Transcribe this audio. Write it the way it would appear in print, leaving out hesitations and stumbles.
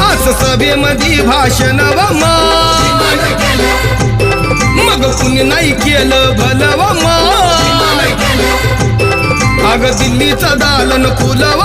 आज सभेमधी भाषण व मग कुणी नाही केलं भलं व अग दिल्लीचं दालन खुलव